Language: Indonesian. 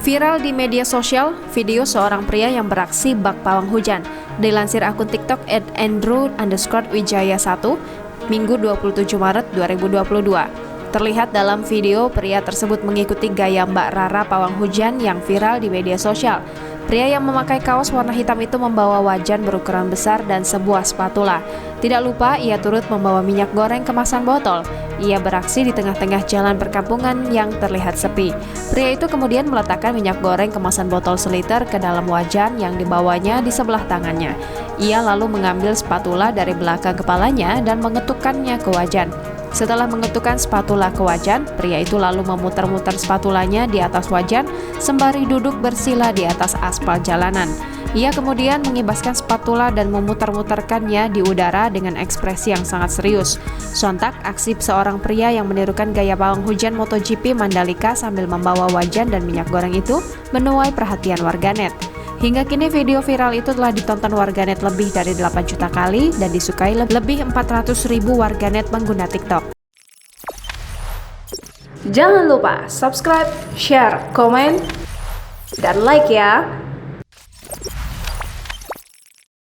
Viral di media sosial, video seorang pria yang beraksi bak pawang hujan. Dilansir akun TikTok @andrew_wijaya1, Minggu 27 Maret 2022. Terlihat dalam video, pria tersebut mengikuti gaya Mbak Rara pawang hujan yang viral di media sosial. Pria yang memakai kaos warna hitam itu membawa wajan berukuran besar dan sebuah spatula. Tidak lupa, ia turut membawa minyak goreng kemasan botol. Ia beraksi di tengah-tengah jalan perkampungan yang terlihat sepi. Pria itu kemudian meletakkan minyak goreng kemasan botol seliter ke dalam wajan yang dibawanya di sebelah tangannya. Ia lalu mengambil spatula dari belakang kepalanya dan mengetukkannya ke wajan. Setelah mengetukkan spatula ke wajan, pria itu lalu memutar-mutar spatulanya di atas wajan sembari duduk bersila di atas aspal jalanan. Ia kemudian mengibaskan spatula dan memutar-mutarkannya di udara dengan ekspresi yang sangat serius. Sontak, aksi seorang pria yang menirukan gaya pawang hujan MotoGP Mandalika sambil membawa wajan dan minyak goreng itu menuai perhatian warganet. Hingga kini video viral itu telah ditonton warganet lebih dari 8 juta kali dan disukai lebih 400.000 warganet pengguna TikTok. Jangan lupa subscribe, share, komen, dan like ya!